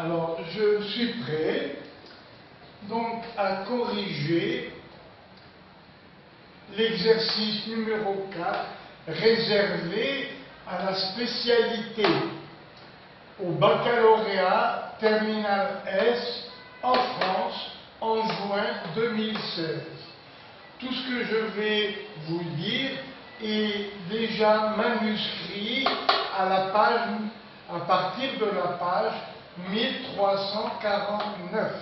Alors, je suis prêt donc à corriger l'exercice numéro 4 réservé à la spécialité au baccalauréat terminal S en France en juin 2016. Tout ce que je vais vous dire est déjà manuscrit à partir de la page 1349.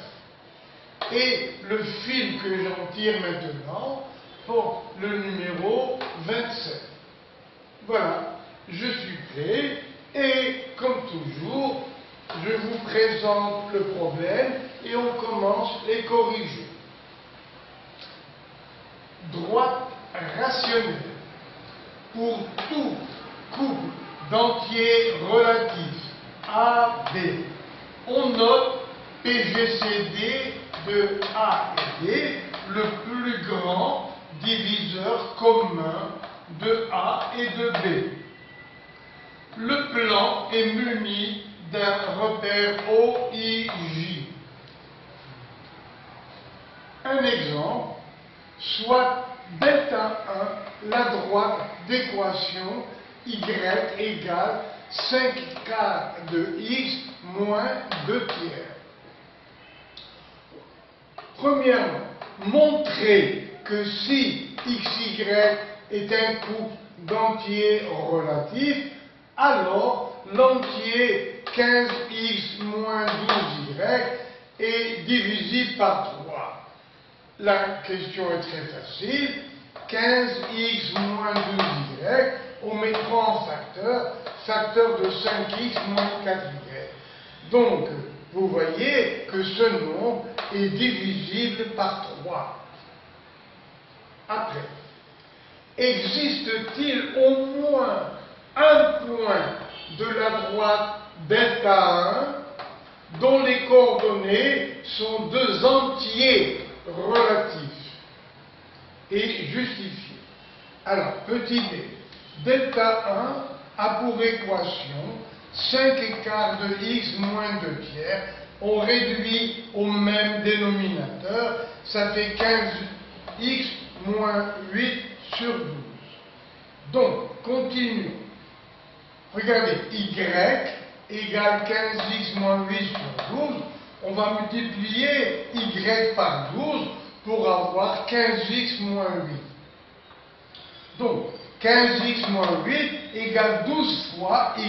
Et le film que j'en tire maintenant porte le numéro 27. Voilà, je suis prêt et comme toujours, je vous présente le problème et on commence les corriger. Droite rationnelle. Pour tout couple d'entiers relatifs A, B, on note PGCD de A et B, le plus grand diviseur commun de A et de B. Le plan est muni d'un repère OIJ. Un exemple, soit delta 1, la droite d'équation y égale 5 quarts de x moins 2 tiers. Premièrement, montrer que si xy est un couple d'entiers relatifs, alors l'entier 15x moins 12y est divisible par 3. La question est très facile. 15x moins 12y, on mettra en facteur de 5x moins 4y. Donc, vous voyez que ce nombre est divisible par 3. Après, existe-t-il au moins un point de la droite delta 1 dont les coordonnées sont deux entiers relatifs et justifiés? Alors, petit b, delta 1 a pour équation 5 quarts de x moins 2 tiers. On réduit au même dénominateur, ça fait 15x moins 8 sur 12. Donc, continuons. Regardez, y égale 15x moins 8 sur 12. On va multiplier y par 12 pour avoir 15x moins 8. Donc, 15x moins 8 égale 12 fois y.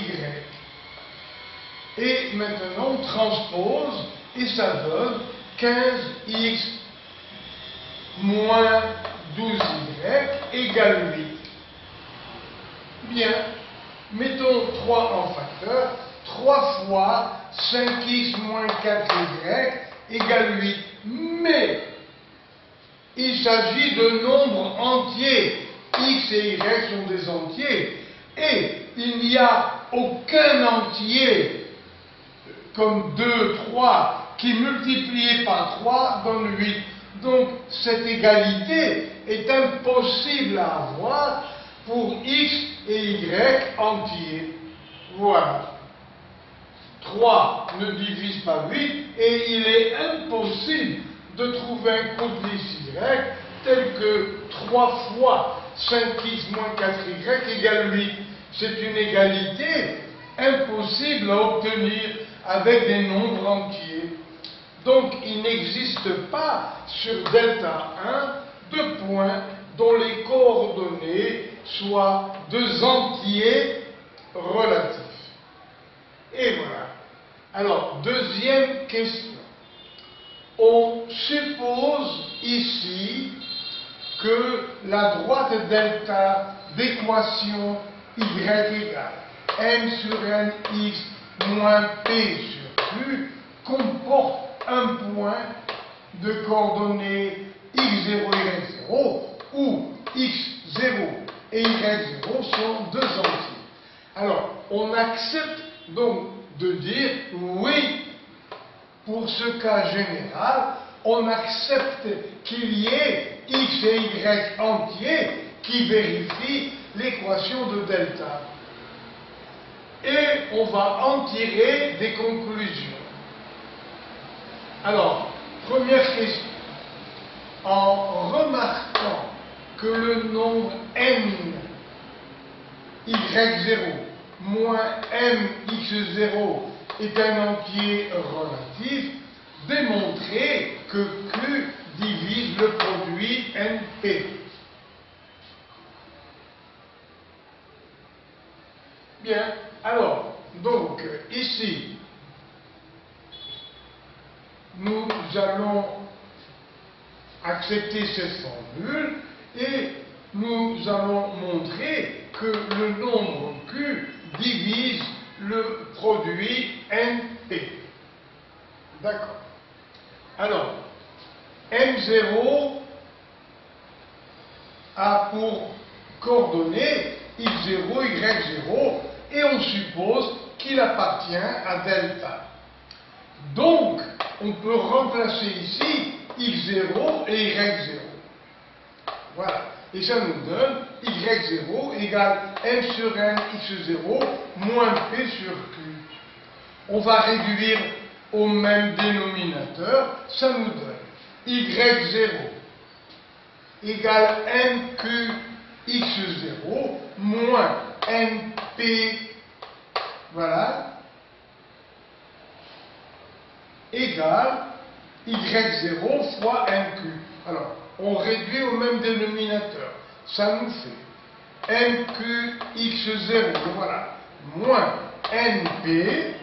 Et maintenant, on transpose et ça donne 15x moins 12y égale 8. Bien, mettons 3 en facteur. 3 fois 5x moins 4y égale 8. Mais il s'agit de nombres entiers. X et y sont des entiers. Et il n'y a aucun entier comme 2, 3, qui multiplié par 3 donne 8. Donc cette égalité est impossible à avoir pour x et y entiers. Voilà. 3 ne divise pas 8 et il est impossible de trouver un couple d'xy tel que 3 fois 5x moins 4y égale 8. C'est une égalité impossible à obtenir avec des nombres entiers. Donc il n'existe pas sur delta 1 de points dont les coordonnées soient deux entiers relatifs. Et voilà. Alors, deuxième question. On suppose ici que la droite delta d'équation y égale m sur n x moins p sur q comporte un point de coordonnées x0, y0, où x0 et y0 sont deux entiers. Alors, on accepte donc de dire oui, pour ce cas général, on accepte qu'il y ait x et y entiers qui vérifient l'équation de delta. Et on va en tirer des conclusions. Alors, première question. En remarquant que le nombre m y0 moins mx0 est un entier relatif, démontrez que Q divise le produit NP. Bien, alors, donc, ici, nous allons accepter cette formule et nous allons montrer que le nombre Q divise le produit NP. D'accord. Alors, M0 a pour coordonnées X0, Y0 et on suppose qu'il appartient à delta. Donc, on peut remplacer ici X0 et Y0. Voilà. Et ça nous donne Y0 égale M sur N X0 moins P sur Q. On va réduire au même dénominateur. Ça nous donne Y0 égale MQ X0 moins NP. Voilà. Égale Y0 fois NQ. Alors, on réduit au même dénominateur. Ça nous fait MQX0, voilà, moins NP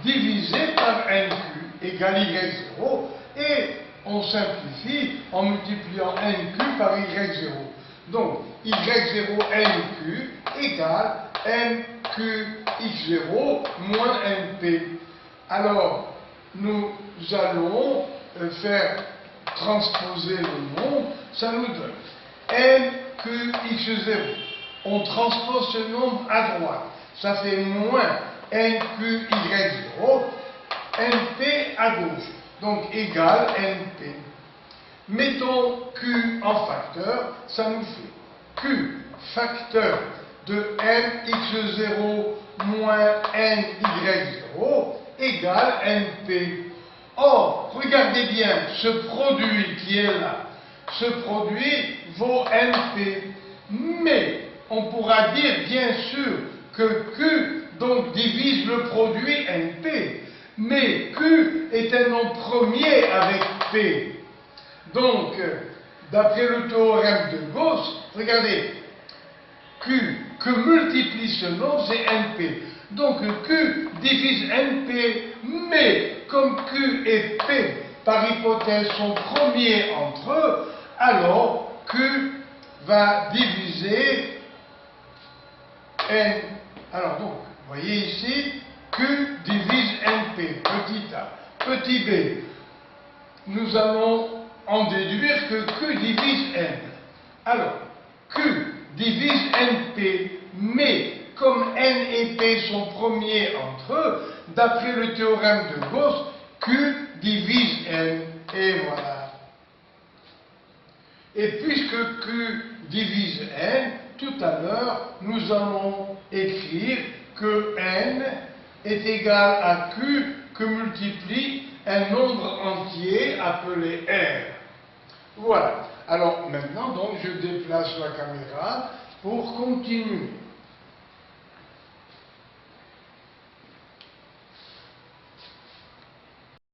divisé par NQ égale Y0. Et on simplifie en multipliant NQ par Y0. Donc, Y0 NQ égale MQX0 moins NP. Alors, nous allons faire transposer le nombre, ça nous donne NQX0. On transpose ce nombre à droite, ça fait moins NQY0, NP à gauche, donc égal NP. Mettons Q en facteur, ça nous fait Q facteur de NX0 moins NY0 égale NP. Or, regardez bien, ce produit qui est là, ce produit vaut NP. Mais, on pourra dire bien sûr que Q donc divise le produit NP. Mais Q est un nom premier avec P. Donc, d'après le théorème de Gauss, regardez, Q que multiplie ce nombre, c'est NP. Donc Q divise NP, mais comme Q et P, par hypothèse, sont premiers entre eux, alors Q va diviser N. Alors donc, vous voyez ici, Q divise NP, petit a. Petit b, nous allons en déduire que Q divise N. Alors, Q divise NP, mais comme N et P sont premiers entre eux, d'après le théorème de Gauss, Q divise N, et voilà. Et puisque Q divise N, tout à l'heure, nous allons écrire que N est égal à Q que multiplie un nombre entier appelé R. Voilà. Alors maintenant, donc, je déplace la caméra pour continuer.